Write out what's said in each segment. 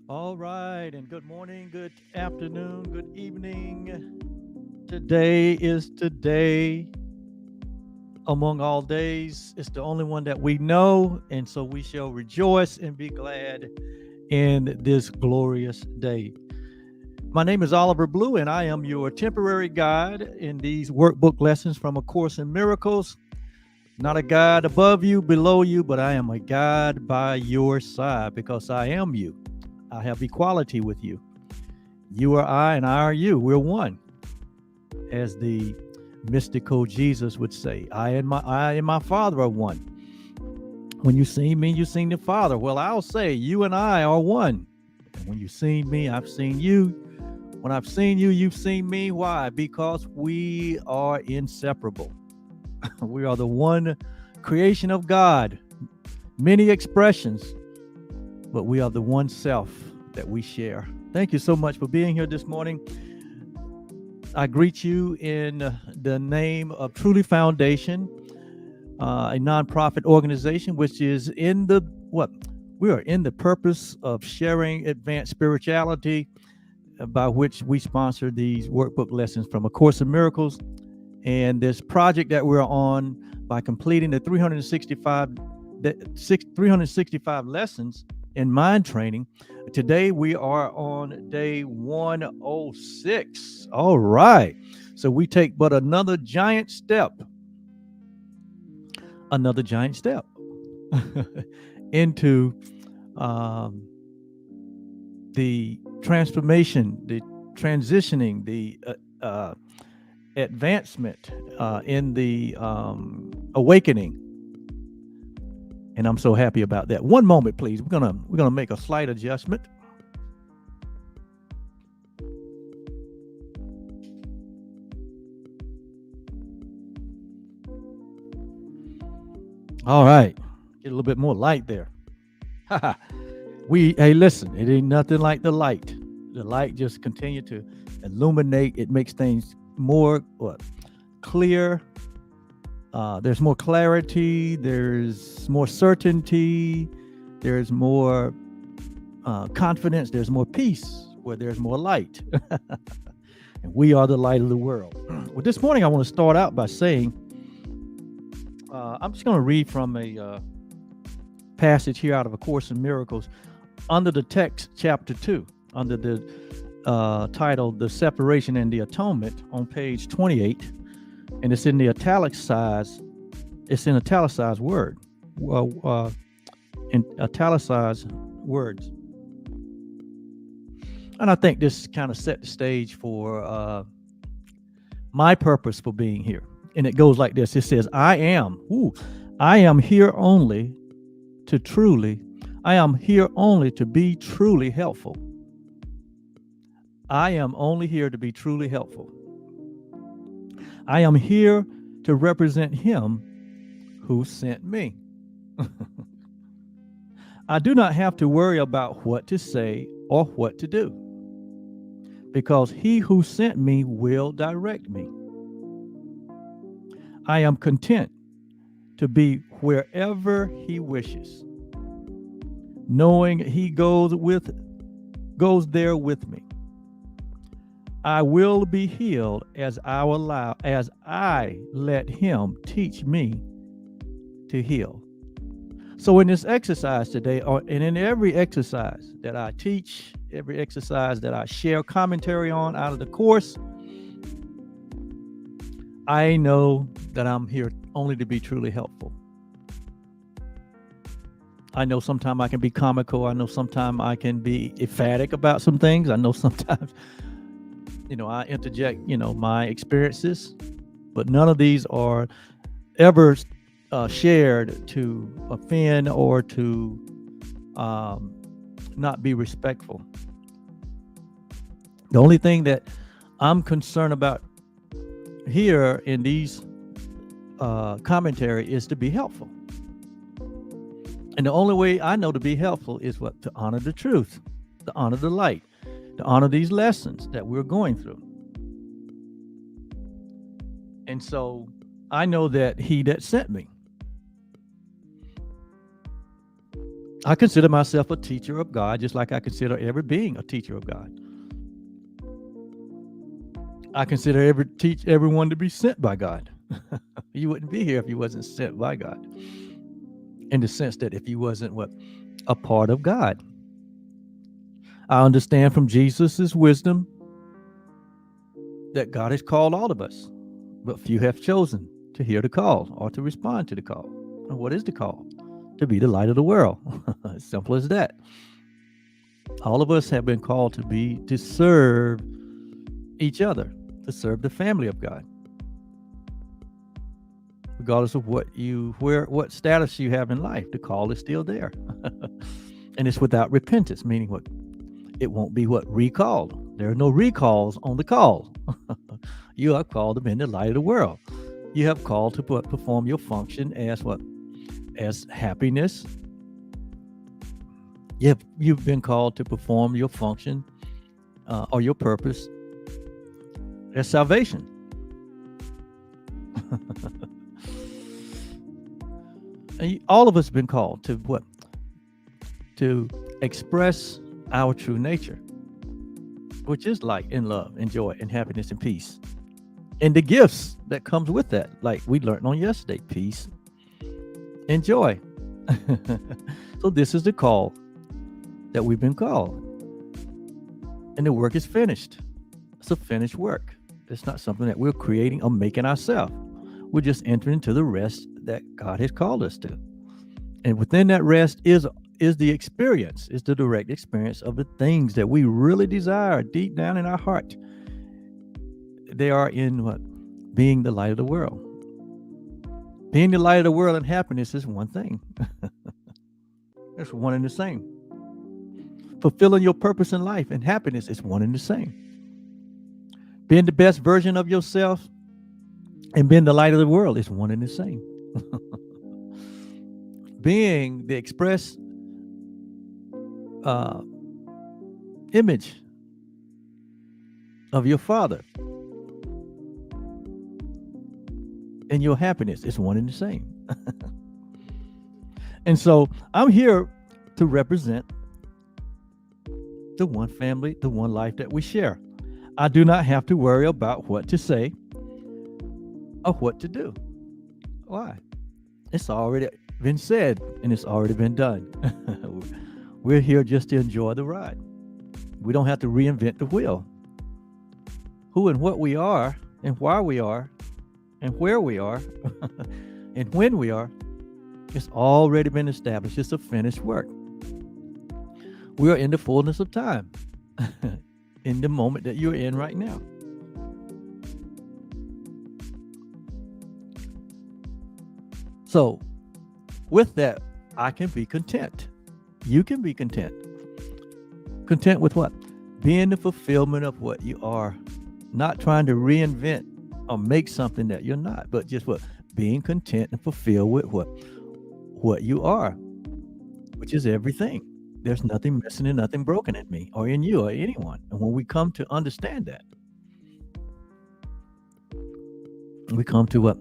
All right, and good morning, good afternoon, good evening. Today is today among all days. It's the only one that we know, and so we shall rejoice and be glad in this glorious day. My name is Oliver Blue, and I am your temporary guide in these workbook lessons from A Course in Miracles. Not a guide above you, below you, but I am a guide by your side because I am you. I have equality with you. You are I, and I are you. We're one, as the mystical Jesus would say. I and my Father are one. When you see me, you seen the Father. Well, I'll say you and I are one. And when you seen me, I've seen you. When I've seen you, you've seen me. Why? Because we are inseparable. We are the one creation of God. Many expressions, but we are the one self that we share. Thank you so much for being here this morning. I greet you in the name of Truly Foundation, a nonprofit organization which is in the what? We are in the purpose of sharing advanced spirituality, by which we sponsor these workbook lessons from A Course in Miracles. And this project that we're on, by completing the 365 lessons in mind training. Today we are on day 106. All right. So we take but another giant step into um, the transformation, the transitioning, the advancement in the awakening. And I'm so happy about that. One moment, please. We're gonna make a slight adjustment. All right, get a little bit more light there. Hey, listen, it ain't nothing like the light. The light just continue to illuminate. It makes things more clear. There's more clarity. There's more certainty. There's more confidence. There's more peace where there's more light. And we are the light of the world. Well, this morning I want to start out by saying I'm just going to read from a passage here out of A Course in Miracles under the text, chapter 2, under the title, The Separation and the Atonement, on page 28. And it's in italicized word. In italicized words. And I think this kind of set the stage for my purpose for being here. And it goes like this. It says, I am here only to be truly helpful. I am only here to be truly helpful. I am here to represent him who sent me. I do not have to worry about what to say or what to do, because he who sent me will direct me. I am content to be wherever he wishes, knowing he goes there with me. I will be healed as I let him teach me to heal. So in this exercise today, and in every exercise that I teach, every exercise that I share commentary on out of the course, I know that I'm here only to be truly helpful. I know sometimes I can be comical. I know sometimes I can be emphatic about some things. I know sometimes, I interject, my experiences, but none of these are ever shared to offend or to not be respectful. The only thing that I'm concerned about here in these commentary is to be helpful. And the only way I know to be helpful is what? To honor the truth, to honor the light, to honor these lessons that we're going through. And so I know that he that sent me, I consider myself a teacher of God, just like I consider every being a teacher of God. I consider everyone to be sent by God. You wouldn't be here if you wasn't sent by God. In the sense that if you wasn't a part of God. I understand from Jesus's wisdom that God has called all of us, but few have chosen to hear the call or to respond to the call. And what is the call? To be the light of the world. As simple as that. All of us have been called to serve each other, to serve the family of God. Regardless of what status you have in life, the call is still there. And it's without repentance, meaning it won't be recalled. There are no recalls on the call. You are called to be in the light of the world. You have called to perform your function as as happiness. You've been called to perform your function or your purpose as salvation. And all of us have been called to to express our true nature, which is light and love and joy and happiness and peace, and the gifts that comes with that, like we learned on yesterday: peace and joy. So this is the call that we've been called, and the work is finished. It's a finished work. It's not something that we're creating or making ourselves. We're just entering into the rest that God has called us to, and within that rest is the experience, is the direct experience of the things that we really desire deep down in our heart. They are in being the light of the world. Being the light of the world and happiness is one thing. It's one and the same. Fulfilling your purpose in life and happiness is one and the same. Being the best version of yourself and being the light of the world is one and the same. Being the express image of your Father and your happiness is one and the same. And so I'm here to represent the one family, the one life that we share. I do not have to worry about what to say or what to do. Why? It's already been said and it's already been done. We're here just to enjoy the ride. We don't have to reinvent the wheel. Who and what we are and why we are and where we are and when we are, it's already been established. It's a finished work. We are in the fullness of time, in the moment that you're in right now. So with that, I can be content. You can be content. Content with what? Being the fulfillment of what you are. Not trying to reinvent or make something that you're not, but just being content and fulfilled with what you are, which is everything. There's nothing missing and nothing broken in me or in you or anyone. And when we come to understand that, we come to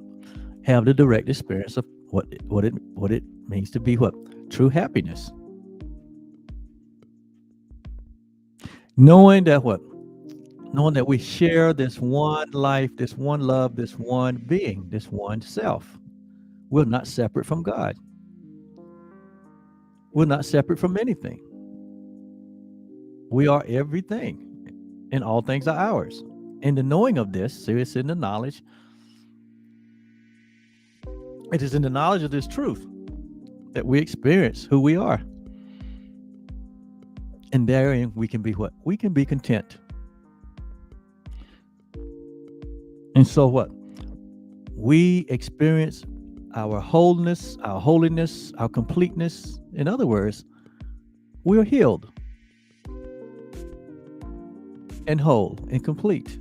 have the direct experience of what it means to be true happiness. Knowing that we share this one life, this one love, this one being, this one self. We're not separate from God. We're not separate from anything. We are everything, and all things are ours. In the knowing of this, so it's in the knowledge. It is in the knowledge of this truth that we experience who we are. And therein we can be we can be content. And so we experience our wholeness, our holiness, our completeness. In other words, we are healed and whole and complete.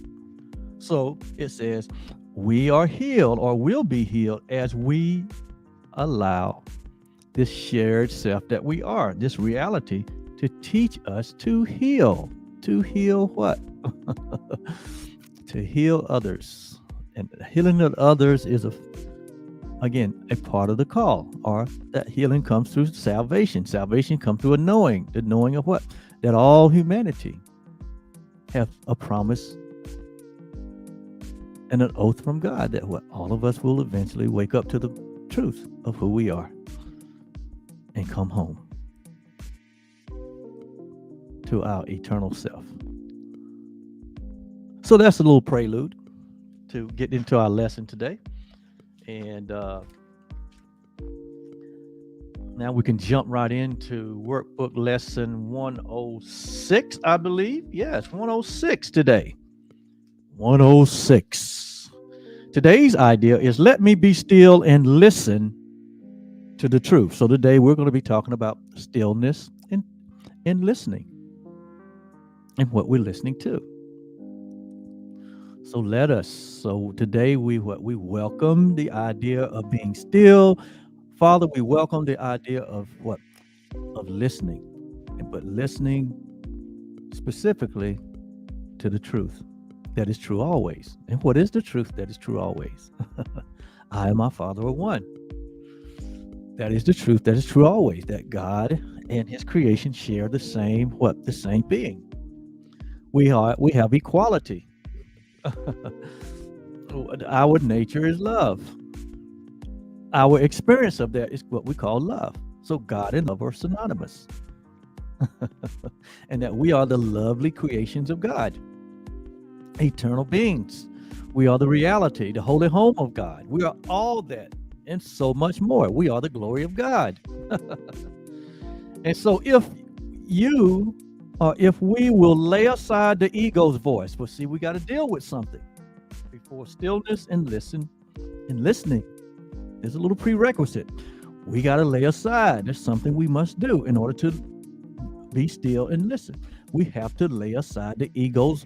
So it says we are healed or will be healed as we allow this shared self that we are, this reality, to teach us to heal. To heal what? To heal others. And healing of others is Again, a part of the call, or that healing comes through salvation. Salvation comes through the knowing of what? That all humanity have a promise and an oath from God that what all of us will eventually wake up to the truth of who we are and come home to our eternal self. So that's a little prelude to get into our lesson today. And now we can jump right into workbook lesson 106, I believe. Yes, 106 today. 106. Today's idea is let me be still and listen to the truth. So today we're going to be talking about stillness and listening and what we're listening to. So today we welcome the idea of being still. Father, we welcome the idea of what? Of listening, but listening specifically to the truth that is true always. And what is the truth that is true always? I and my Father are one. That is the truth that is true always, that God and his creation share the same being. We have equality. Our nature is love. Our experience of that is what we call love. So God and love are synonymous. And that we are the lovely creations of God, eternal beings. We are the reality, the holy home of God. We are all that and so much more. We are the glory of God. And so if we will lay aside the ego's voice, well, see, we got to deal with something before stillness and listening. There's a little prerequisite. We got to lay aside. There's something we must do in order to be still and listen. We have to lay aside the ego's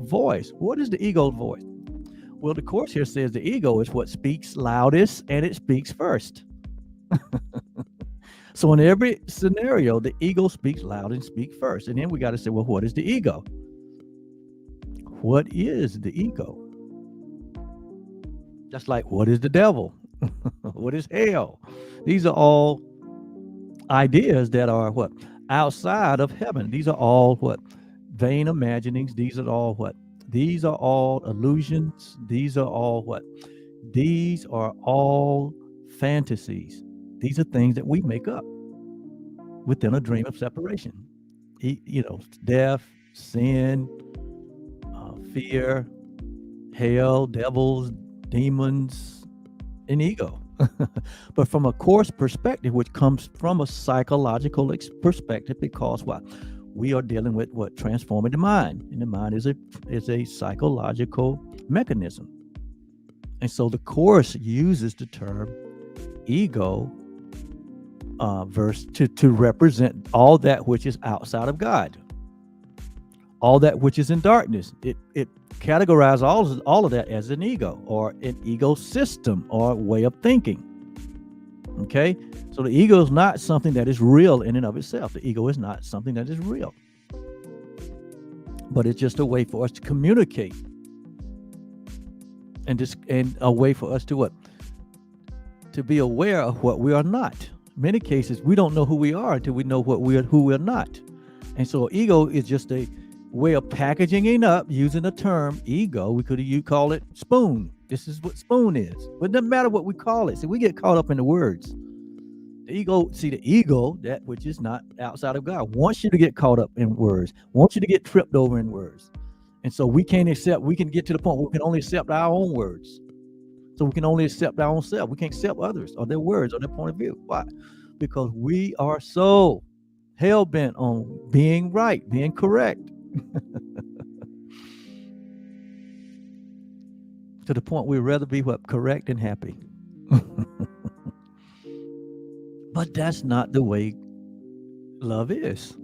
voice. What is the ego's voice? Well, the Course here says the ego is what speaks loudest and it speaks first. So in every scenario, the ego speaks loud and speaks first. And then we got to say, well, what is the ego? What is the ego? Just like, what is the devil? What is hell? These are all ideas that are what? Outside of heaven. These are all what? Vain imaginings. These are all what? These are all illusions. These are all what? These are all fantasies. These are things that we make up within a dream of separation. Death, sin, fear, hell, devils, demons, and ego. But from a Course perspective, which comes from a psychological perspective, because what? We are dealing with what? Transforming the mind. And the mind is a psychological mechanism. And so the Course uses the term ego verse to represent all that which is outside of God, all that which is in darkness. It categorizes all of that as an ego or an ego system or way of thinking. Okay, so the ego is not something that is real in and of itself. The ego is not something that is real, but it's just a way for us to communicate, and a way for us to what? To be aware of what we are not. In many cases, we don't know who we are until we know who we're not. And so ego is just a way of packaging it up using the term ego. You call it spoon. This is what spoon is. But it doesn't matter what we call it. See, we get caught up in the words. The ego, that which is not outside of God, wants you to get caught up in words, wants you to get tripped over in words. And so we can get to the point where we can only accept our own words. So we can only accept our own self. We can't accept others or their words or their point of view. Why? Because we are so hell-bent on being right, being correct. To the point we'd rather be what? Correct and happy. But that's not the way love is.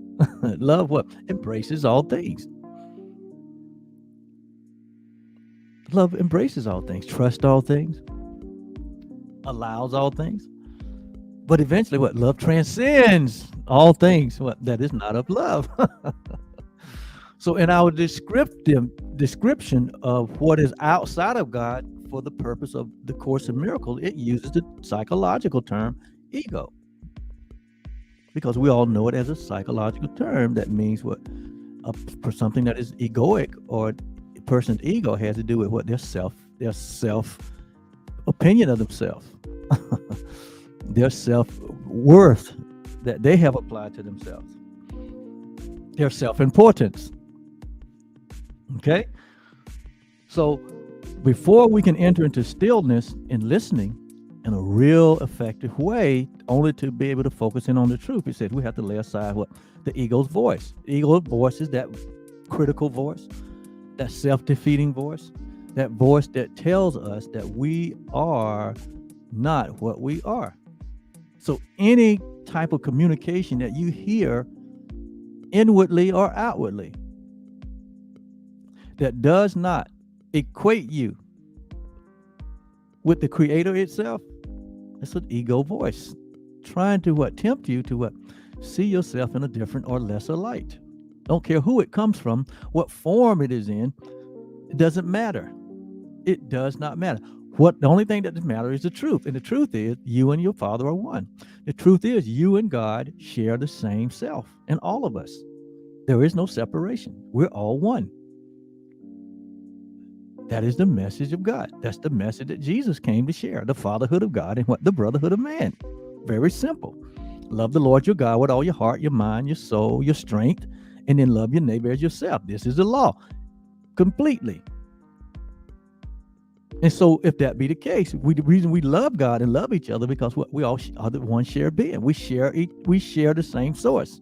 Love what? Embraces all things. Love embraces all things, trusts all things, allows all things. But eventually what? Love transcends all things that is not of love. So in our description of what is outside of God, for the purpose of the Course in Miracles, it uses the psychological term ego, because we all know it as a psychological term that means what, for something that is egoic, or a person's ego has to do with what their self opinion of themselves, their self worth that they have applied to themselves, their self importance. Okay, so before we can enter into stillness and listening in a real effective way, only to be able to focus in on the truth, he said we have to lay aside what, the ego's voice. The ego's voice is that critical voice, that self-defeating voice, that voice that tells us that we are not what we are. So any type of communication that you hear inwardly or outwardly that does not equate you with the Creator itself, it's an ego voice trying to what, tempt you to what, see yourself in a different or lesser light. Don't care who it comes from, what form it is in, it doesn't matter. It does not matter. What, the only thing that matters is the truth, and the truth is you and your Father are one. The truth is you and God share the same self, and all of us. There is no separation. We're all one. That is the message of God. That's the message that Jesus came to share, the fatherhood of God and what, the brotherhood of man. Very simple. Love the Lord your God with all your heart, your mind, your soul, your strength, and then love your neighbor as yourself. This is the law completely. And so if that be the case, the reason we love God and love each other, because what, we all are the one shared being. We share the same source.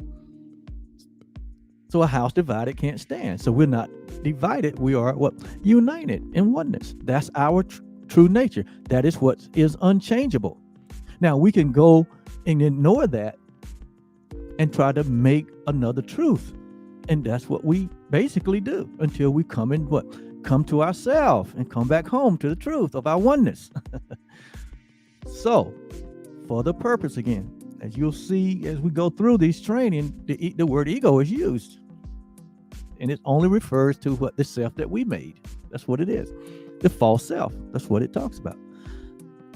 So a house divided can't stand. So we're not divided. We are what, united in oneness. That's our true nature. That is what is unchangeable. Now we can go and ignore that and try to make another truth. And that's what we basically do until we come to ourselves and come back home to the truth of our oneness. So for the purpose, again, as you'll see as we go through these training, the word ego is used. And it only refers to what, the self that we made. That's what it is. The false self. That's what it talks about.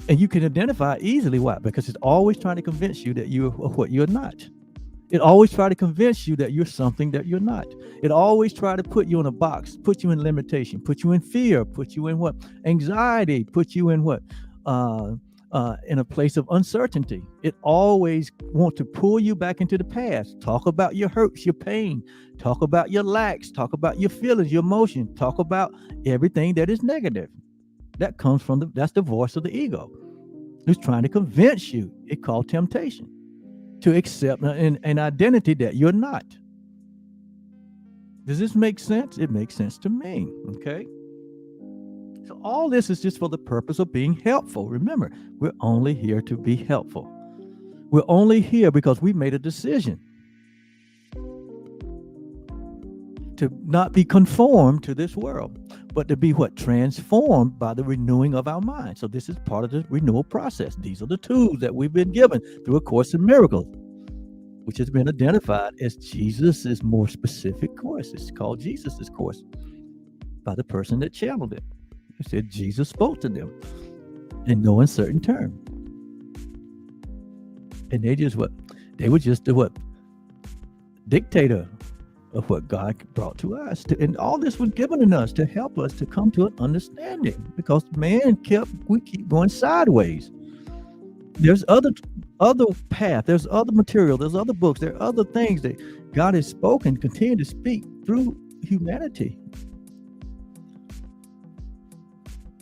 And you can identify easily why, because it's always trying to convince you that you're what you're not. It always tries to convince you that you're something that you're not. It always tries to put you in a box, put you in limitation, put you in fear, put you in what? Anxiety, put you in what? In a place of uncertainty. It always wants to pull you back into the past. Talk about your hurts, your pain. Talk about your lacks. Talk about your feelings, your emotions. Talk about everything that is negative. That comes from that's the voice of the ego, who's trying to convince you. It's called temptation, to accept an identity that you're not. Does this make sense? It makes sense to me. Okay. So all this is just for the purpose of being helpful. Remember, we're only here to be helpful. We're only here because we made a decision to not be conformed to this world, but to be what? Transformed by the renewing of our mind. So this is part of the renewal process. These are the tools that we've been given through A Course in Miracles, which has been identified as Jesus's more specific course. It's called Jesus's course by the person that channeled it. It said Jesus spoke to them in no uncertain term. And they just they were just the dictator of what God brought to us. And all this was given to us to help us to come to an understanding, because we keep going sideways. There's other path, there's other material, there's other books, there are other things that God has spoken, continue to speak through humanity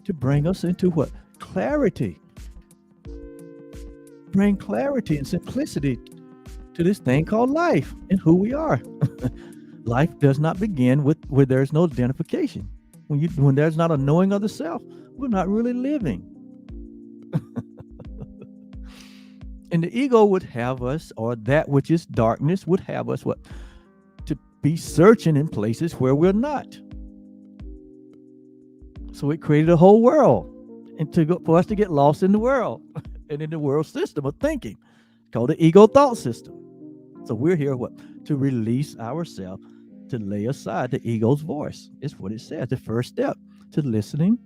to bring us into what? Clarity. Bring clarity and simplicity to this thing called life and who we are. Life does not begin where there's no identification. When there's not a knowing of the self, we're not really living. And the ego would have us, or that which is darkness would have us to be searching in places where we're not. So it created a whole world, and for us to get lost in the world and in the world system of thinking called the ego thought system. So we're here to release ourselves, to lay aside the ego's voice. It's what it says. The first step to listening,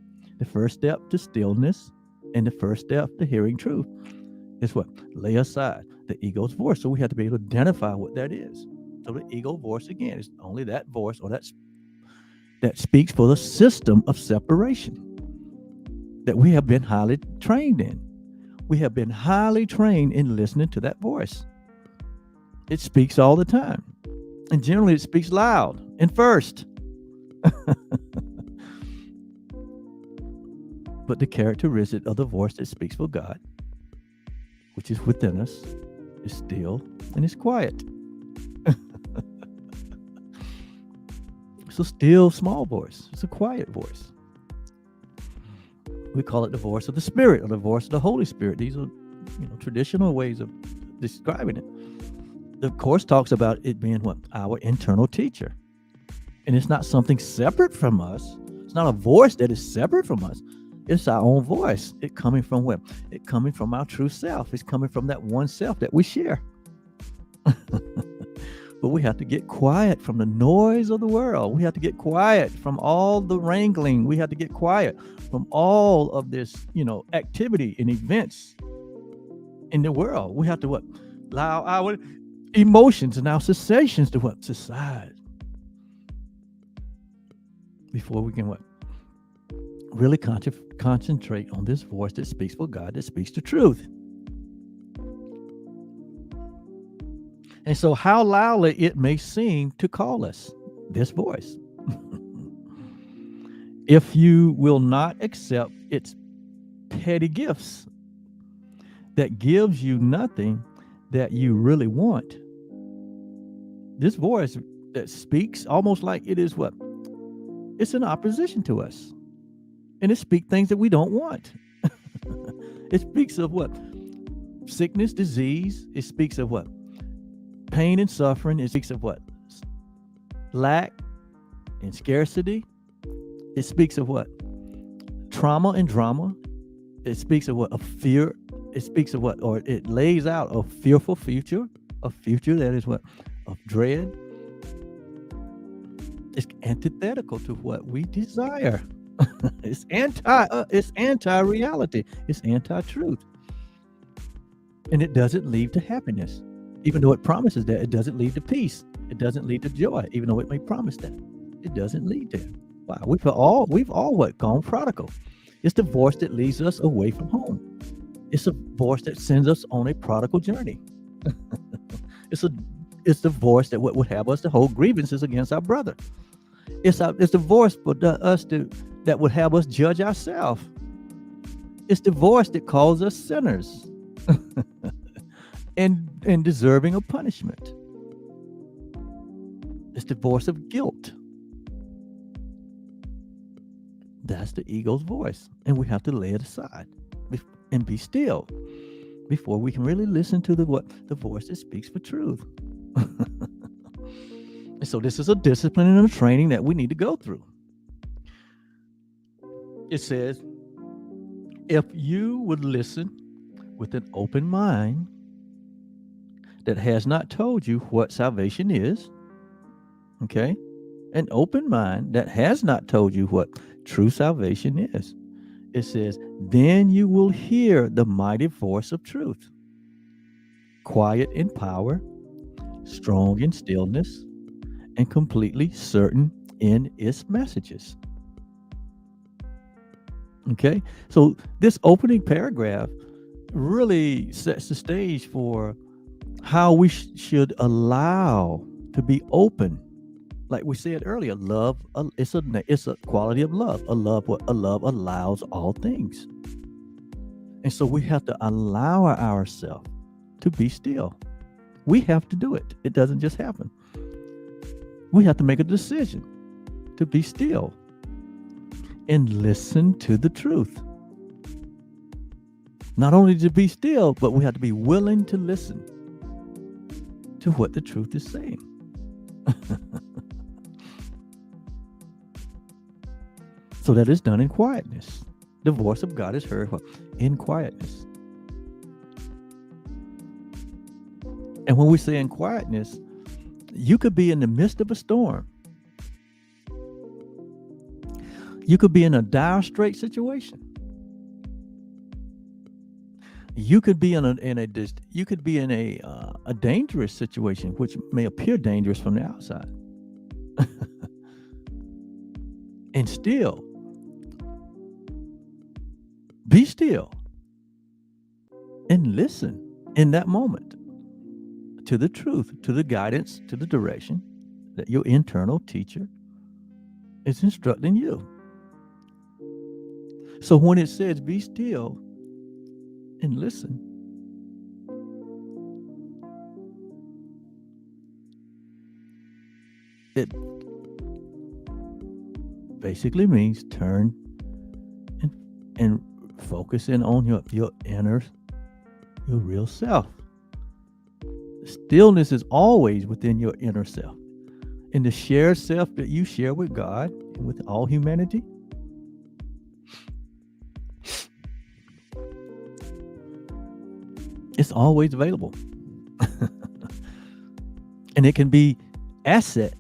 The first step to stillness and the first step to hearing truth is what? Lay aside the ego's voice. So we have to be able to identify what that is. So the ego voice, again, is only that voice or that speaks for the system of separation that we have been highly trained in. We have been highly trained in listening to that voice. It speaks all the time. And generally it speaks loud and first. But the characteristic of the voice that speaks for God, which is within us, is still and is quiet. It's a still, small voice. It's a quiet voice. We call it the voice of the Spirit or the voice of the Holy Spirit. These are, traditional ways of describing it. The Course talks about it being what? Our internal teacher. And it's not something separate from us. It's not a voice that is separate from us. It's our own voice. It coming from where? It coming from our true self. It's coming from that one self that we share. But we have to get quiet from the noise of the world. We have to get quiet from all the wrangling. We have to get quiet from all of this, activity and events in the world. We have to what? Allow our emotions and our sensations to what? Subside. Before we can what? Really concentrate on this voice that speaks for God, that speaks the truth. And so how loudly it may seem to call us, this voice. If you will not accept its petty gifts that gives you nothing that you really want, this voice that speaks almost like it is what? It's in opposition to us. And it speaks things that we don't want. It speaks of what? Sickness, disease. It speaks of what? Pain and suffering. It speaks of what? Lack and scarcity. It speaks of what? Trauma and drama. It speaks of what? Of fear. It speaks of what? Or it lays out a fearful future. A future that is what? Of dread. It's antithetical to what we desire. It's anti-reality. It's anti-truth. And it doesn't lead to happiness. Even though it promises that, it doesn't lead to peace. It doesn't lead to joy, even though it may promise that. It doesn't lead to it. Wow, we've all what? Gone prodigal. It's the voice that leads us away from home. It's a voice that sends us on a prodigal journey. It's the voice that would have us to hold grievances against our brother. It's the voice for us that would have us judge ourselves. It's the voice that calls us sinners and deserving of punishment. It's the voice of guilt. That's the ego's voice, and we have to lay it aside and be still before we can really listen to the voice that speaks for truth. And so this is a discipline and a training that we need to go through. It says, if you would listen with an open mind that has not told you what salvation is, okay? An open mind that has not told you what true salvation is. It says, then you will hear the mighty voice of truth, quiet in power, strong in stillness, and completely certain in its messages. Okay, so this opening paragraph really sets the stage for how we should allow to be open. Like we said earlier, love, it's a quality of love. A love allows all things. And so we have to allow ourselves to be still. We have to do it. It doesn't just happen. We have to make a decision to be still and listen to the truth. Not only to be still, but we have to be willing to listen to what the truth is saying. So that is done in quietness. The voice of God is heard in quietness. And when we say in quietness, you could be in the midst of a storm. You could be in a dire straight situation. You could be you could be in a dangerous situation, which may appear dangerous from the outside, and still be still and listen in that moment to the truth, to the guidance, to the direction that your internal teacher is instructing you. So when it says be still and listen, it basically means turn and focus in on your inner, your real self. Stillness is always within your inner self. In the shared self that you share with God and with all humanity, it's always available. And it can be assessed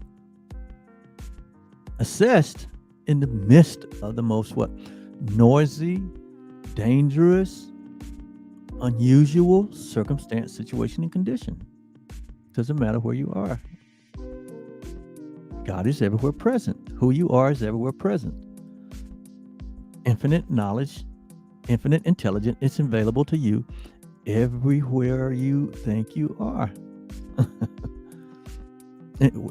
in the midst of the most noisy, dangerous, unusual circumstance, situation, and condition. Doesn't matter where you are. God is everywhere present. Who you are is everywhere present. Infinite knowledge, infinite intelligence is available to you everywhere you think you are.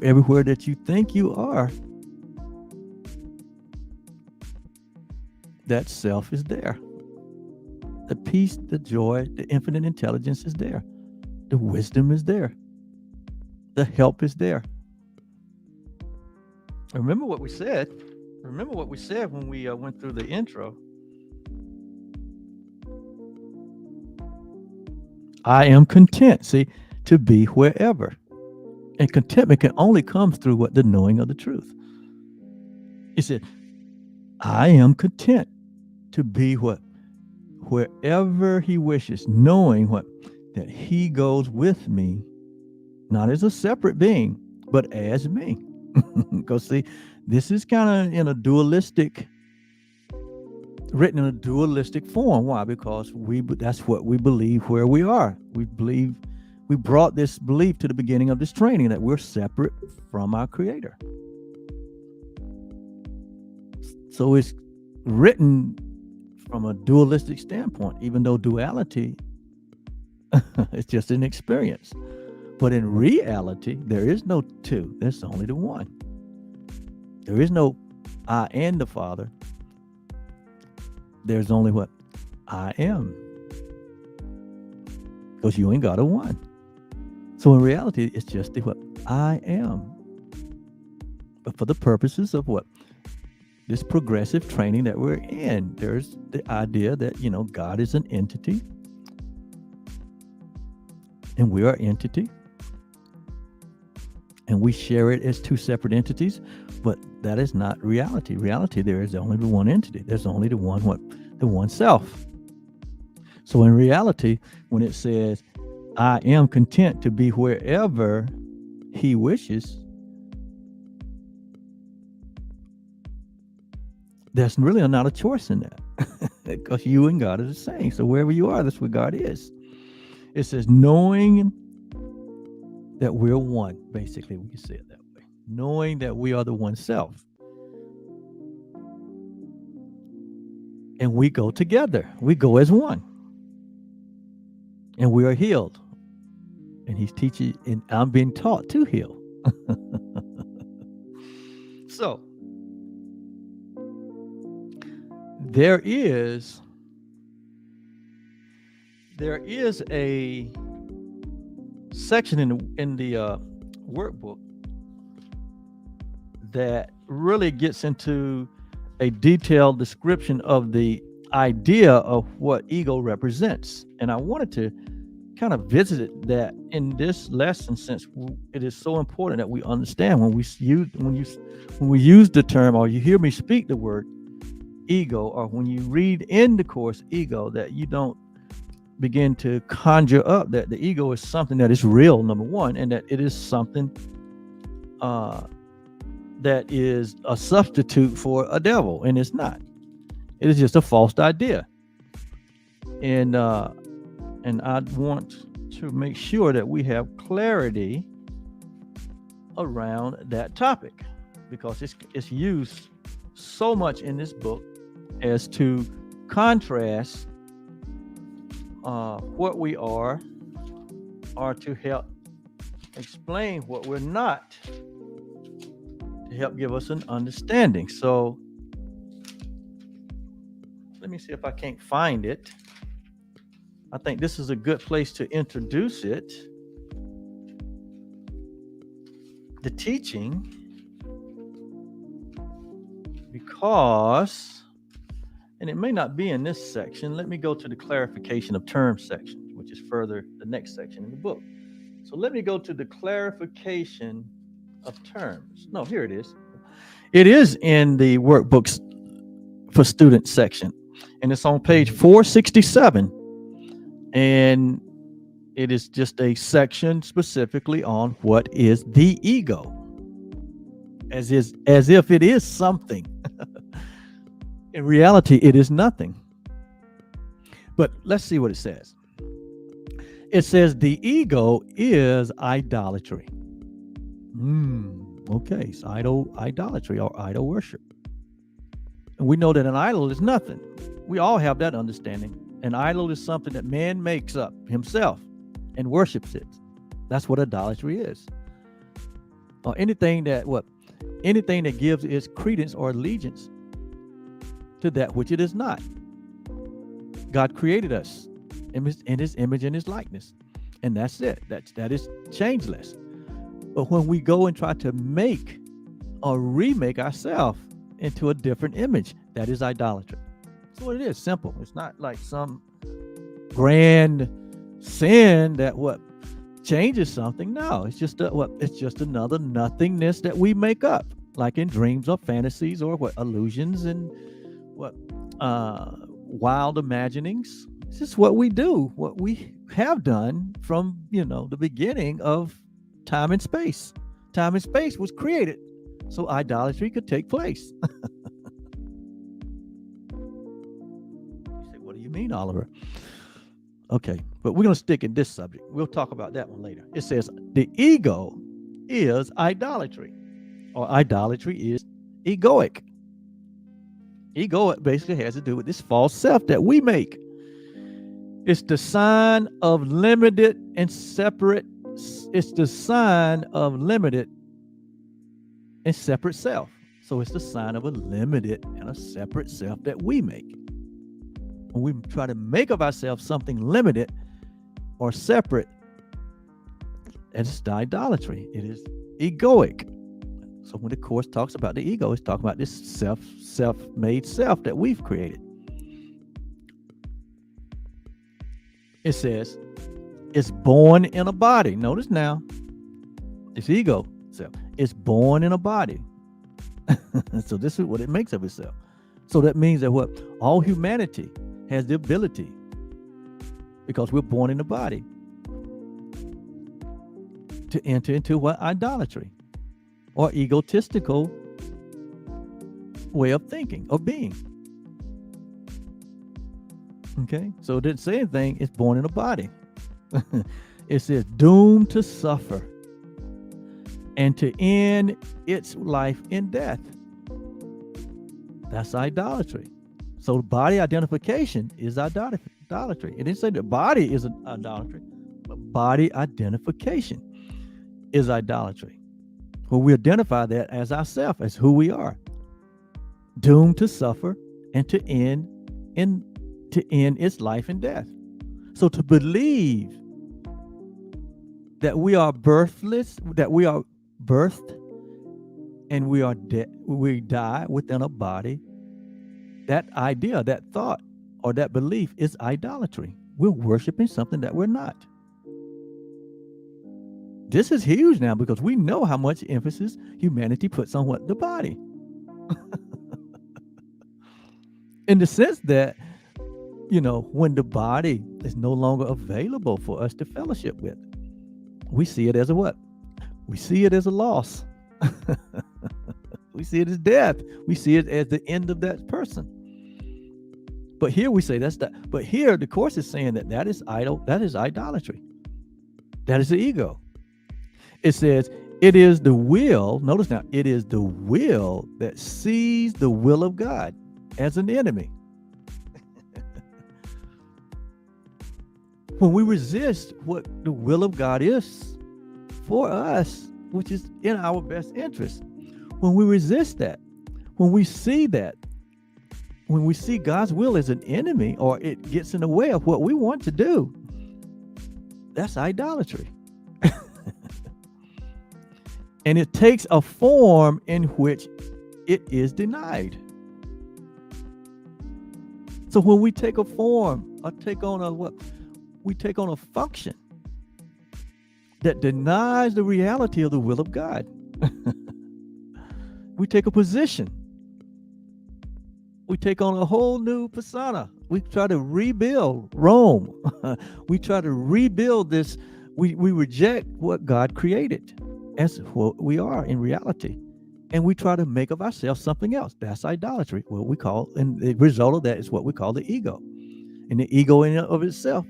Everywhere that you think you are, that self is there. The peace, the joy, the infinite intelligence is there. The wisdom is there. The help is there. Remember what we said. Remember what we said when we went through the intro. I am content, see, to be wherever. And contentment can only come through the knowing of the truth. He said, I am content to be wherever he wishes, knowing that he goes with me, not as a separate being, but as me. Because see, this is kind of written in a dualistic form. Why? Because that's what we believe where we are. We brought this belief to the beginning of this training that we're separate from our Creator. So it's written from a dualistic standpoint, even though duality is just an experience. But in reality, there is no two. There's only the one. There is no I and the Father. There's only I am. Because you ain't got a one. So in reality, it's just the I am. But for the purposes of this progressive training that we're in, there's the idea that, God is an entity. And we are entity. And we share it as two separate entities, but that is not reality. Reality, there is only the one entity. There's only the one self. So in reality, when it says, I am content to be wherever he wishes, there's really not a choice in that. Because you and God are the same. So wherever you are, that's where God is. It says, knowing that we're one, basically, we can say it that way. Knowing that we are the one self. And we go together. We go as one. And we are healed. And he's teaching, and I'm being taught to heal. So, there is a section in the workbook that really gets into a detailed description of the idea of what ego represents. And I wanted to kind of visit that in this lesson, since it is so important that we understand when we use the term, or you hear me speak the word ego, or when you read in the course ego, that you don't begin to conjure up that the ego is something that is real, number one, and that it is something that is a substitute for a devil, and it's not. It is just a false idea. And I want to make sure that we have clarity around that topic, because it's used so much in this book as to contrast what we are, or to help explain what we're not, to help give us an understanding. So let me see if I can't find it. I think this is a good place to introduce it. The teaching, because, and it may not be in this section. Let me go to the clarification of terms section, which is further the next section in the book. So let me go to the clarification of terms. No, here it is. It is in the workbooks for students section, and it's on page 467. And it is just a section specifically on what is the ego, as if it is something. In reality, it is nothing. But let's see what it says. It says the ego is idolatry. Okay, it's idolatry or idol worship. And we know that an idol is nothing. We all have that understanding. An idol is something that man makes up himself and worships it. That's what idolatry is. Or anything that gives its credence or allegiance to that which it is not. God created us in his image and his likeness, and that's it. That is changeless. But when we go and try to make or remake ourselves into a different image, that is idolatry. That's what it is. Simple. It's not like some grand sin that changes something. No, it's just it's just another nothingness that we make up, like in dreams or fantasies or illusions and wild imaginings. It's just what we do, what we have done from the beginning of time and space. Time and space was created so idolatry could take place. You say, what do you mean, Oliver? Okay, but we're going to stick in this subject. We'll talk about that one later. It says the ego is idolatry, or idolatry is egoic. Ego basically has to do with this false self that we make. It's the sign of limited and separate. It's the sign of limited and separate self. So it's the sign of a limited and a separate self that we make. When we try to make of ourselves something limited or separate, it's idolatry. It is egoic. So when the Course talks about the ego, it's talking about this self-made self that we've created. It says it's born in a body. Notice now, it's ego self. It's born in a body. So this is what it makes of itself. So that means that all humanity has the ability, because we're born in a body, to enter into idolatry or egotistical way of thinking or being. Okay, so it didn't say anything. It's born in a body. It says doomed to suffer and to end its life in death. That's idolatry. So body identification is idolatry. It didn't say the body is an idolatry, but body identification is idolatry. Well, we identify that as ourselves, as who we are, doomed to suffer and to end its life in death. So to believe that we are birthless, that we are birthed and we die within a body, that idea, that thought, or that belief is idolatry. We're worshiping something that we're not. This is huge now, because we know how much emphasis humanity puts on the body. In the sense that, when the body is no longer available for us to fellowship with, we see it as a what? We see it as a loss. We see it as death. We see it as the end of that person. But here we say that's that. But here the Course is saying that is idol. That is idolatry. That is the ego. It says it is the will. Notice now, it is the will that sees the will of God as an enemy. When we resist what the will of God is for us, which is in our best interest, when we resist that, when we see that, when we see God's will as an enemy, or it gets in the way of what we want to do, that's idolatry. And it takes a form in which it is denied. So when we take a form or take on a what? We take on a function that denies the reality of the will of God. We take a position. We take on a whole new persona. We try to rebuild Rome. We try to rebuild this. We reject what God created as what we are in reality. And we try to make of ourselves something else. That's idolatry. What we call, and the result of that is what we call the ego. And the ego in and of itself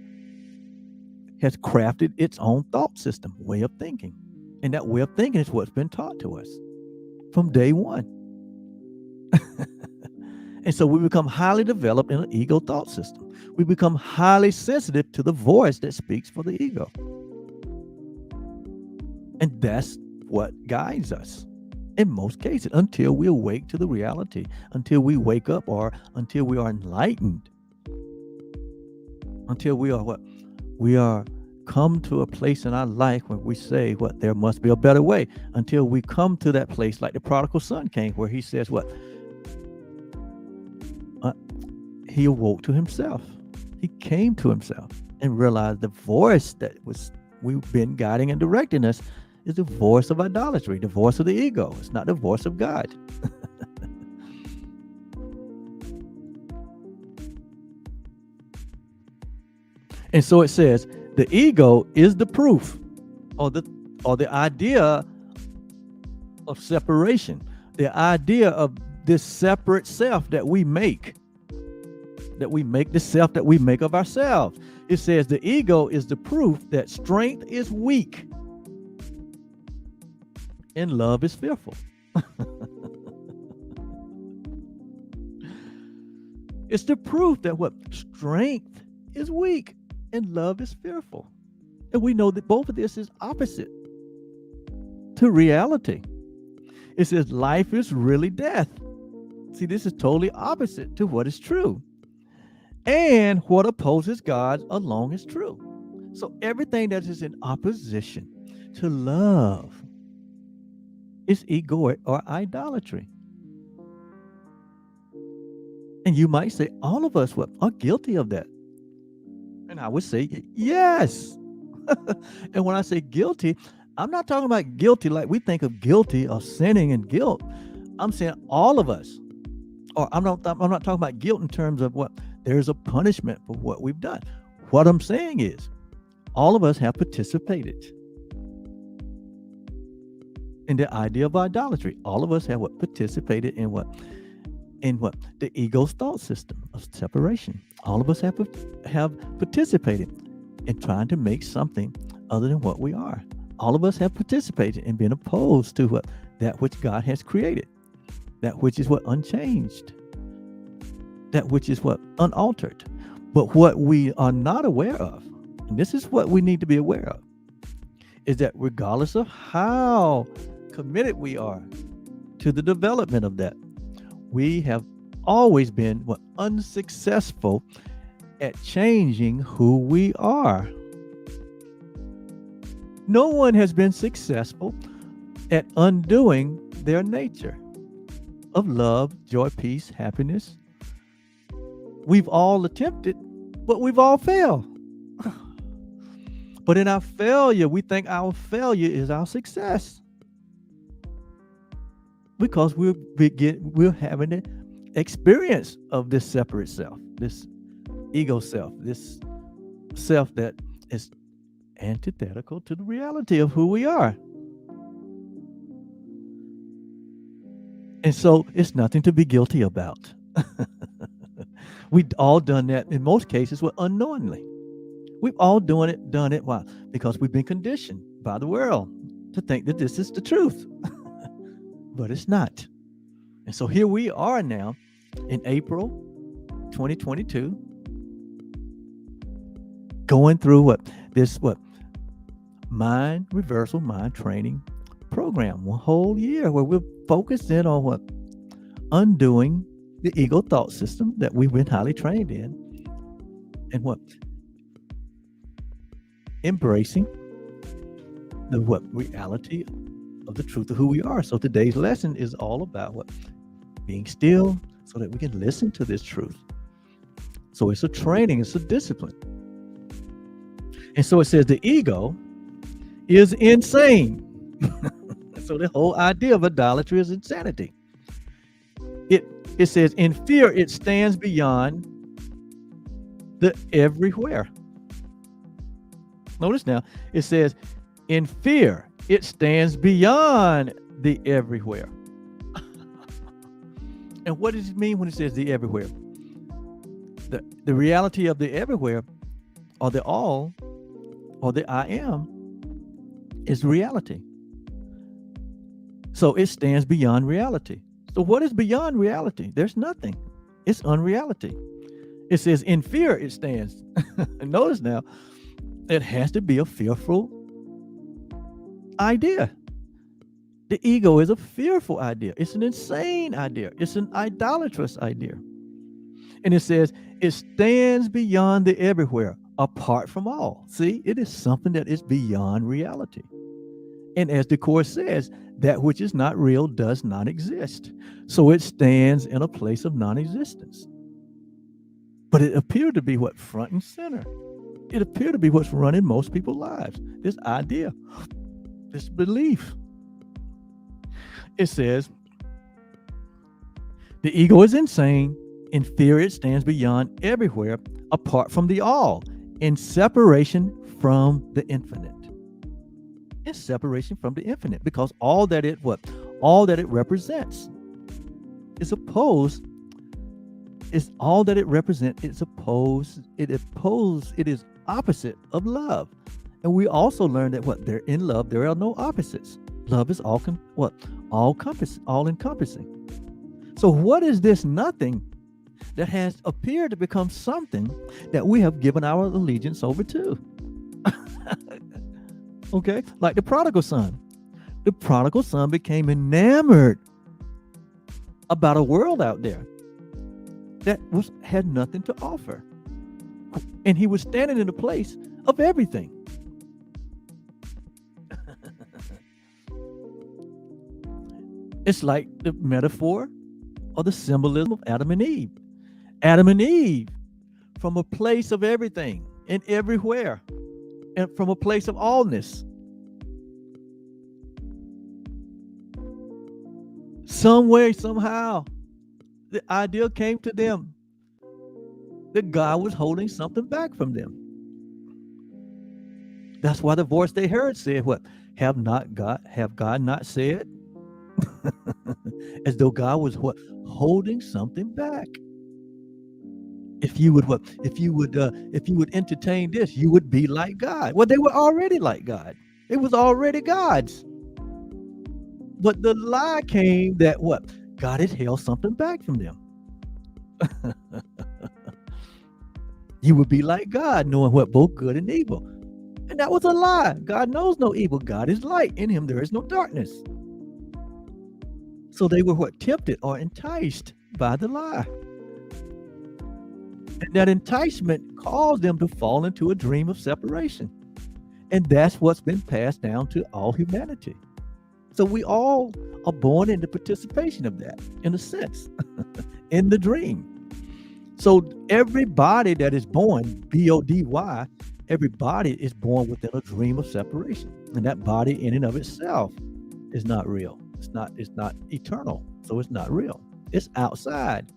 has crafted its own thought system, way of thinking. And that way of thinking is what's been taught to us from day one. And so we become highly developed in an ego thought system. We become highly sensitive to the voice that speaks for the ego. And that's what guides us in most cases, until we awake to the reality, until we wake up, or until we are enlightened, until we are what? We are come to a place in our life where we say, what, there must be a better way, until we come to that place like the prodigal son came, where he says what? He awoke to himself. He came to himself and realized the voice that we've been guiding and directing us is the voice of idolatry, the voice of the ego. It's not the voice of God. And so it says the ego is the proof, or the idea of separation, the idea of this separate self that we make. The self that we make of ourselves. It says the ego is the proof that strength is weak and love is fearful. It's the proof that what? Strength is weak and love is fearful. And we know that both of this is opposite to reality. It says life is really death. See, this is totally opposite to what is true. And what opposes God alone is true. So everything that is in opposition to love is egoic or idolatry. And you might say, all of us are guilty of that. And I would say, yes. And when I say guilty, I'm not talking about guilty like we think of guilty or sinning and guilt. I'm saying all of us. Or I'm not talking about guilt in terms of what there's a punishment for what we've done. What I'm saying is all of us have participated in the idea of idolatry. All of us have participated in what? The ego's thought system of separation. All of us have participated in trying to make something other than what we are. All of us have participated in being opposed to that which God has created. That which is unchanged. That which is unaltered. But what we are not aware of, and this is what we need to be aware of, is that regardless of how committed we are to the development of that, we have always been unsuccessful at changing who we are. No one has been successful at undoing their nature of love, joy, peace, happiness. We've all attempted, but we've all failed. But in our failure, we think our failure is our success. Because we're having the experience of this separate self, this ego self, this self that is antithetical to the reality of who we are. And so it's nothing to be guilty about. We've all done that in most cases, well, unknowingly. We've all done it. Why? Because we've been conditioned by the world to think that this is the truth, but it's not. And so here we are now in April 2022, going through what mind reversal, mind training program, one whole year where we're focused in on what undoing the ego thought system that we've been highly trained in, and what embracing the what reality of the truth of who we are. So today's lesson is all about what being still so that we can listen to this truth. So it's a training, it's a discipline. And so it says the ego is insane. So the whole idea of idolatry is insanity. It says in fear it stands beyond the everywhere. Notice now, it says in fear it stands beyond the everywhere. And what does it mean when it says the everywhere? The reality of the everywhere, or the all, or the I am, is reality. So it stands beyond reality. So what is beyond reality? There's nothing. It's unreality. It says in fear it stands. And notice now, it has to be a fearful idea. The ego is a fearful idea. It's an insane idea. It's an idolatrous idea. And it says it stands beyond the everywhere, apart from all. See, it is something that is beyond reality. And as the Course says, that which is not real does not exist. So it stands in a place of non-existence. But it appeared to be what front and center. It appeared to be what's running most people's lives. This idea, this belief. It says, the ego is insane. In fear it stands beyond everywhere, apart from the all, in separation from the infinite. In separation from the infinite, because all that it represents is opposed. Is all that it represents. It's opposed. It is opposite of love. And we also learned that what there in love there are no opposites. Love is all encompassing. So what is this nothing that has appeared to become something that we have given our allegiance over to? Okay, like the prodigal son. The prodigal son became enamored about a world out there that had nothing to offer. And he was standing in the place of everything. It's like the metaphor or the symbolism of Adam and Eve. Adam and Eve, from a place of everything and everywhere, and from a place of allness. Some way, somehow, the idea came to them that God was holding something back from them. That's why the voice they heard said, what? Have God not said? As though God was what? Holding something back. If you would entertain this, you would be like God. Well, they were already like God. It was already God's. But the lie came that what? God had held something back from them. You would be like God, knowing what both good and evil. And that was a lie. God knows no evil. God is light. In him there is no darkness. So they were what? Tempted or enticed by the lie. And that enticement caused them to fall into a dream of separation. And that's what's been passed down to all humanity. So we all are born into participation of that, in a sense, in the dream. So everybody that is born, B-O-D-Y, everybody is born within a dream of separation. And that body in and of itself is not real. It's not eternal. So it's not real. It's outside.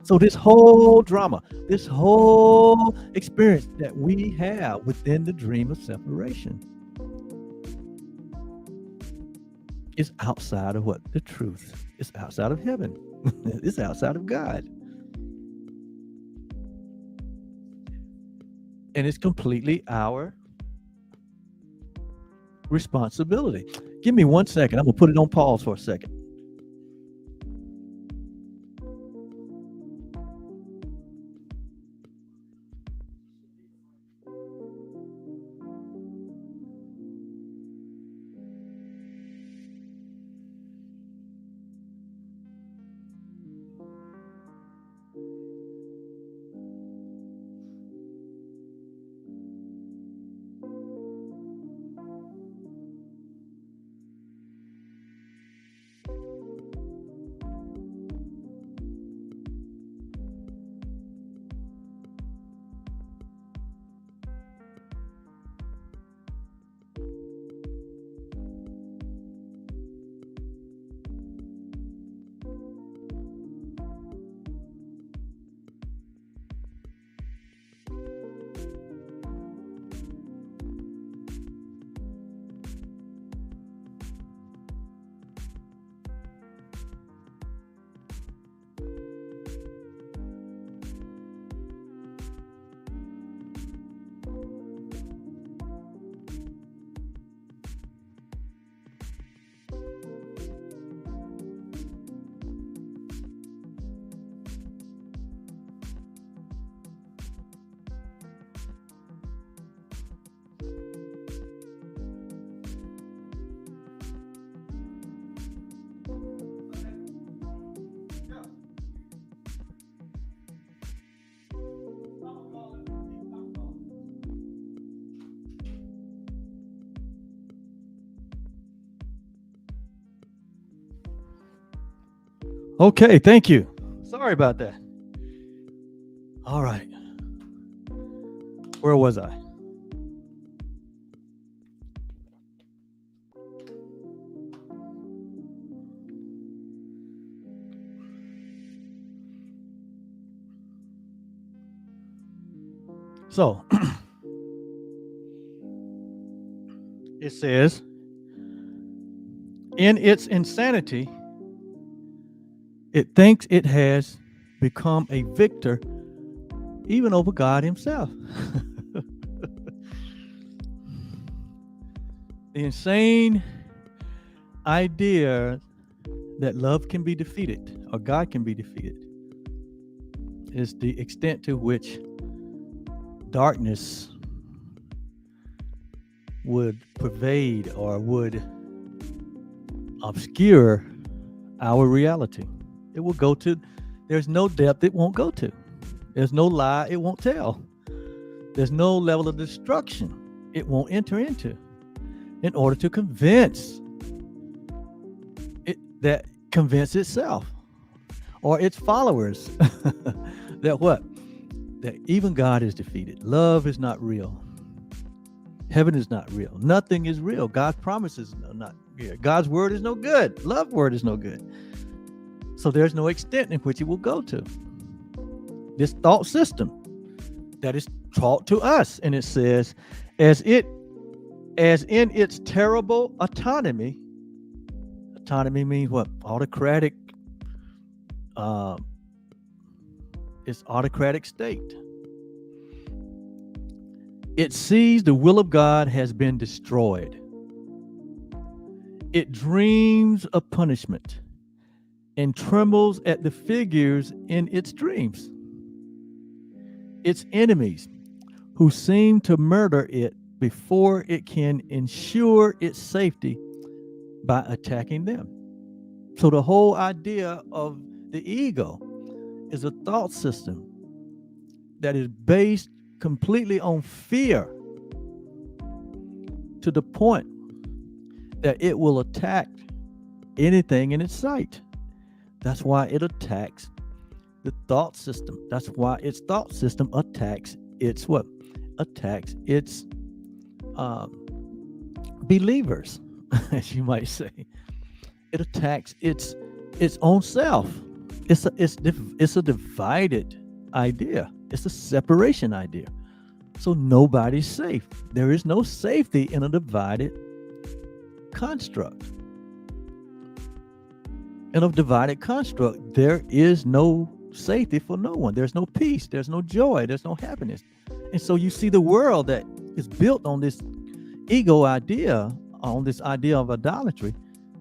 So this whole drama, this whole experience that we have within the dream of separation is outside of what? The truth. It's outside of heaven. It's outside of God. And it's completely our responsibility. Give me 1 second. I'm going to put it on pause for a second. Okay, thank you. Sorry about that. All right. Where was I? So, it says, in its insanity, it thinks it has become a victor even over God himself. The insane idea that love can be defeated or God can be defeated is the extent to which darkness would pervade or would obscure our reality. It will go to, there's no depth it won't go to. There's no lie it won't tell. There's no level of destruction it won't enter into in order to convince it, that convince itself or its followers that what? That even God is defeated. Love is not real. Heaven is not real. Nothing is real. God's promises are not real. God's word is no good. Love word is no good. So there's no extent in which it will go to. This thought system that is taught to us, and it says, as in its terrible autonomy. Autonomy means what? Autocratic. It's autocratic state. It sees the will of God has been destroyed. It dreams of punishment and trembles at the figures in its dreams. Its enemies, who seem to murder it before it can ensure its safety by attacking them. So the whole idea of the ego is a thought system that is based completely on fear to the point that it will attack anything in its sight. That's why it attacks the thought system. That's why its thought system attacks its what? Attacks its believers, as you might say. It attacks its own self. It's a divided idea. It's a separation idea. So nobody's safe. There is no safety in a divided construct. and of divided construct. There is no safety for no one. There's no peace. There's no joy. There's no happiness. And so you see the world that is built on this ego idea, on this idea of idolatry.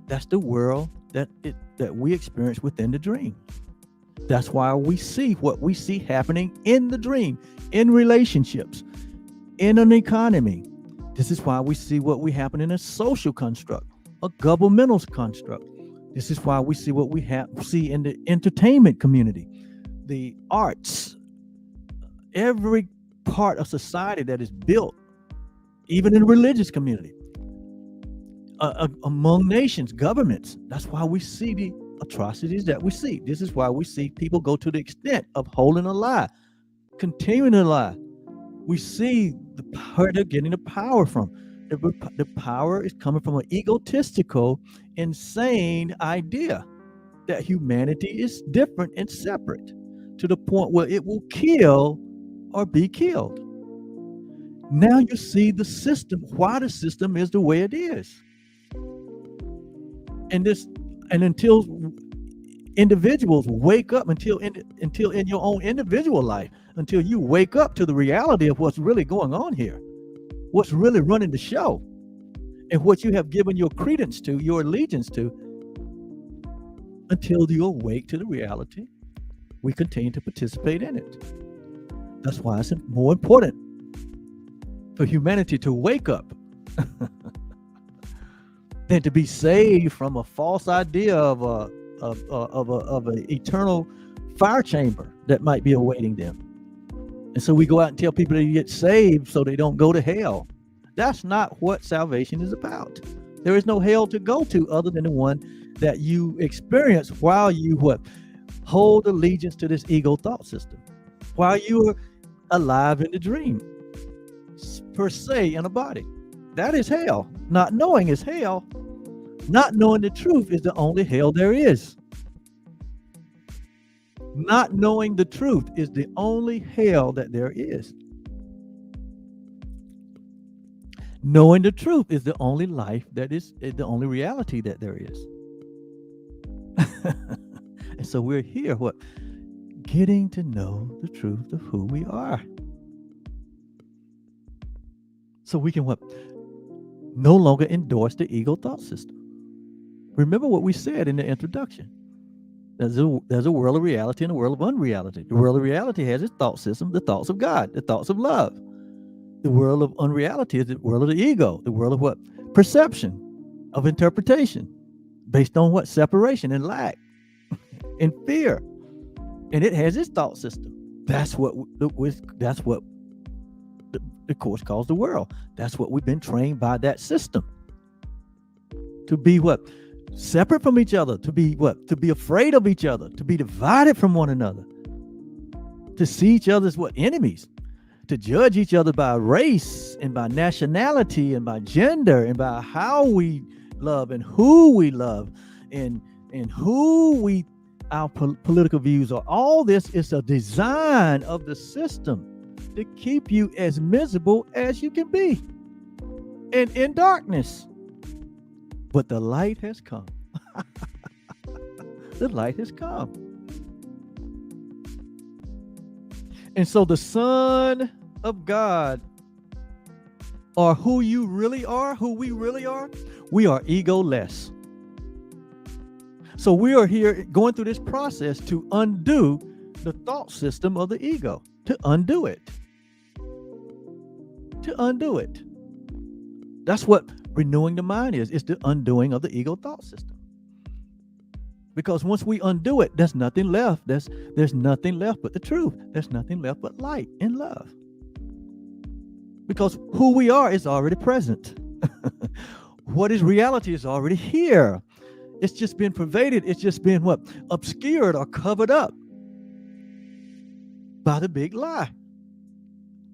That's the world that we experience within the dream. That's why we see what we see happening in the dream, in relationships, in an economy. This is why we see what we happen in a social construct, a governmental construct. This is why we see what we see in the entertainment community, the arts, every part of society that is built, even in the religious community, among nations, governments. That's why we see the atrocities that we see. This is why we see people go to the extent of holding a lie, continuing to lie. We see where they're getting the power from. The power is coming from an egotistical, insane idea that humanity is different and separate, to the point where it will kill or be killed. Now you see the system, why the system is the way it is. And until individuals wake up, until in your own individual life, until you wake up to the reality of what's really going on here, what's really running the show, and what you have given your credence to, your allegiance to, until you awake to the reality, we continue to participate in it. That's why it's more important for humanity to wake up than to be saved from a false idea of an eternal fire chamber that might be awaiting them. And so we go out and tell people to get saved so they don't go to hell. That's not what salvation is about. There is no hell to go to other than the one that you experience while you hold allegiance to this ego thought system, while you are alive in the dream, per se, in a body. That is hell. Not knowing is hell. Not knowing the truth is the only hell there is. Not knowing the truth is the only hell that there is. Knowing the truth is the only life that is the only reality that there is. And so we're here, getting to know the truth of who we are. So we can no longer endorse the ego thought system. Remember what we said in the introduction. There's a world of reality and a world of unreality. The world of reality has its thought system, the thoughts of God, the thoughts of love. The world of unreality is the world of the ego, the world of perception, of interpretation, based on separation and lack and fear. And it has its thought system. That's what the Course calls the world. That's what we've been trained by, that system. To be separate from each other, to be afraid of each other, to be divided from one another, to see each other as enemies, to judge each other by race and by nationality and by gender and by how we love and who we love and who our political views are. All this is a design of the system to keep you as miserable as you can be and in darkness. But the light has come. The light has come. And so the Son of God, or who you really are, who we really are, we are ego-less. So we are here going through this process to undo the thought system of the ego, to undo it. To undo it. That's what renewing the mind is. It's the undoing of the ego thought system. Because once we undo it, there's nothing left. There's nothing left but the truth. There's nothing left but light and love. Because who we are is already present. What is reality is already here. It's just been pervaded. It's just been obscured or covered up by the big lie,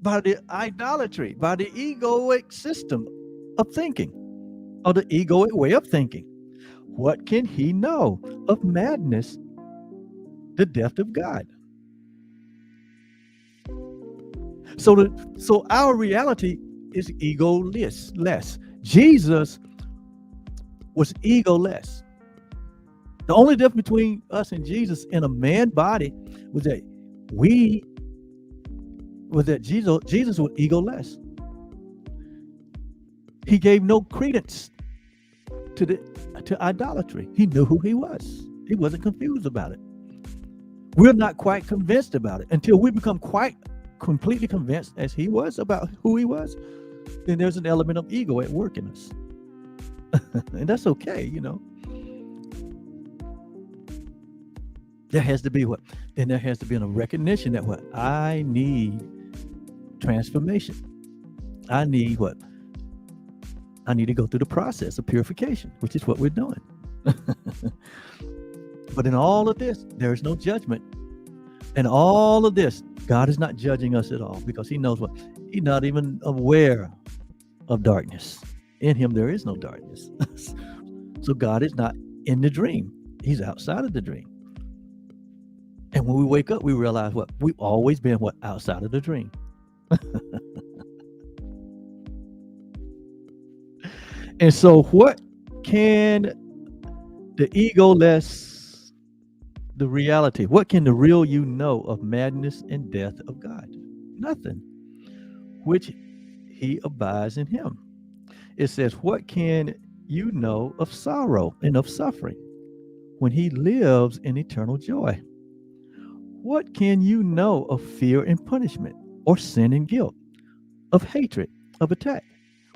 by the idolatry, by the egoic system of thinking, or the egoic way of thinking. What can he know of madness, the death of God? So our reality is egoless. Jesus was egoless. The only difference between us and Jesus in a man body was that we was that Jesus was egoless. He gave no credence to the to idolatry. He knew who he was. He wasn't confused about it. We're not quite convinced about it until we become quite completely convinced as he was about who he was. Then there's an element of ego at work in us. And that's okay, There has to be what? Then there has to be a recognition that what? I need transformation. I need what? I need to go through the process of purification, which is what we're doing. But in all of this, there is no judgment. In all of this, God is not judging us at all because he knows what? He's not even aware of darkness. In him, there is no darkness. So God is not in the dream. He's outside of the dream. And when we wake up, we realize what? We've always been what? Outside of the dream. And so what can the egoless, the reality, what can the real you know of madness and death of God? Nothing. Which he abides in him. It says, what can you know of sorrow and of suffering when he lives in eternal joy? What can you know of fear and punishment, or sin and guilt, of hatred, of attack,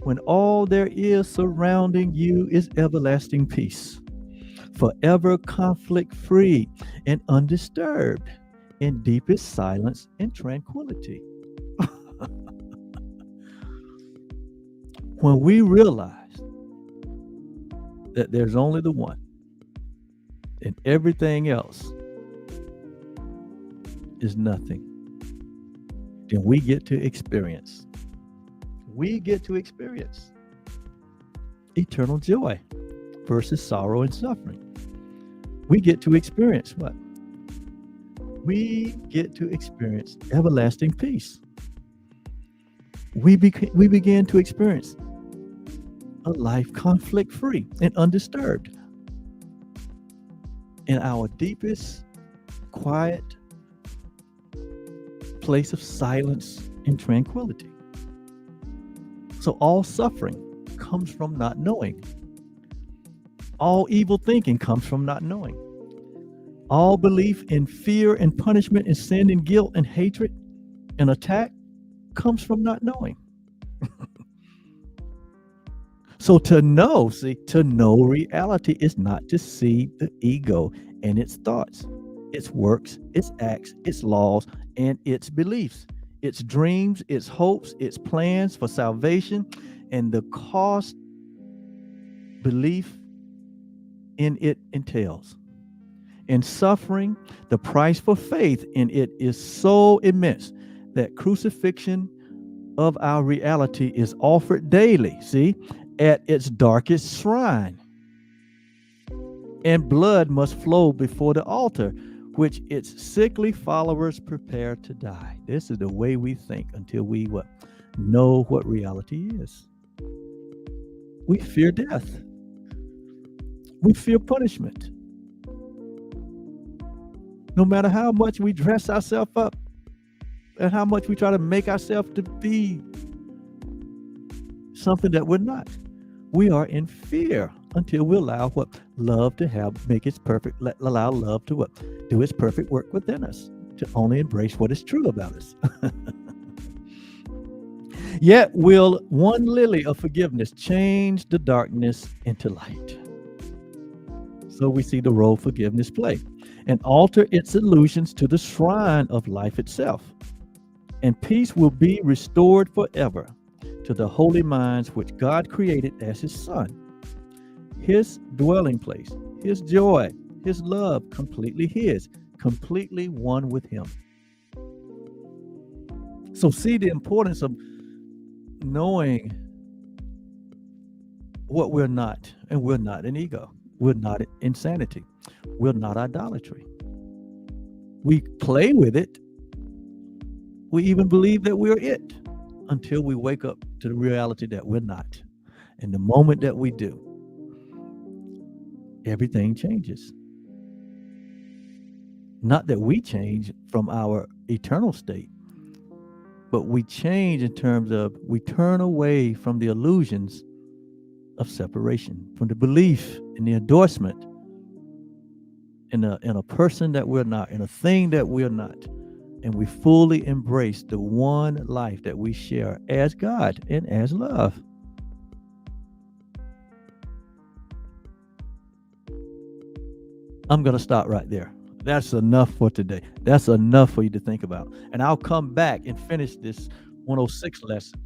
when all there is surrounding you is everlasting peace, forever conflict-free and undisturbed, in deepest silence and tranquility? When we realize that there's only the one, and everything else is nothing, then we get to experience eternal joy versus sorrow and suffering. We get to experience what? We get to experience everlasting peace. We begin to experience a life conflict-free and undisturbed in our deepest, quiet place of silence and tranquility. So all suffering comes from not knowing. All evil thinking comes from not knowing. All belief in fear and punishment and sin and guilt and hatred and attack comes from not knowing. So to know reality is not to see the ego and its thoughts, its works, its acts, its laws, and its beliefs, its dreams, its hopes, its plans for salvation, and the cost belief in it entails. In suffering, the price for faith in it is so immense that crucifixion of our reality is offered daily, at its darkest shrine. And blood must flow before the altar, which its sickly followers prepare to die. This is the way we think until we know what reality is. We fear death. We fear punishment. No matter how much we dress ourselves up and how much we try to make ourselves to be something that we're not, we are in fear until we allow love to make its perfect, allow love to do its perfect work within us, to only embrace what is true about us. Yet will one lily of forgiveness change the darkness into light. So we see the role forgiveness play and alter its illusions to the shrine of life itself. And peace will be restored forever to the holy minds which God created as his son. His dwelling place, his joy, his love, completely his, completely one with him. So see the importance of knowing what we're not, and we're not an ego. We're not insanity. We're not idolatry. We play with it. We even believe that we're it until we wake up to the reality that we're not. And the moment that we do, everything changes. Not that we change from our eternal state, but we change in terms of we turn away from the illusions of separation, from the belief in the endorsement in a person that we're not, in a thing that we're not. And we fully embrace the one life that we share as God and as love. I'm going to stop right there. That's enough for today. That's enough for you to think about. And I'll come back and finish this 106 lesson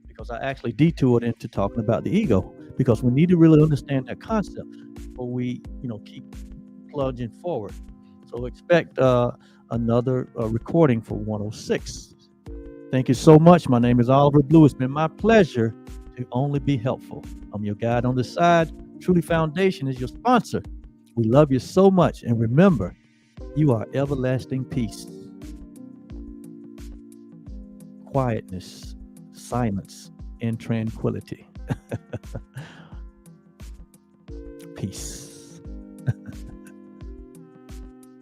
because I actually detoured into talking about the ego because we need to really understand that concept before we, keep plunging forward. So expect another recording for 106. Thank you so much. My name is Oliver Blue. It's been my pleasure to only be helpful. I'm your guide on the side. Truly Foundation is your sponsor. We love you so much. And remember, you are everlasting peace, quietness, silence, and tranquility. Peace.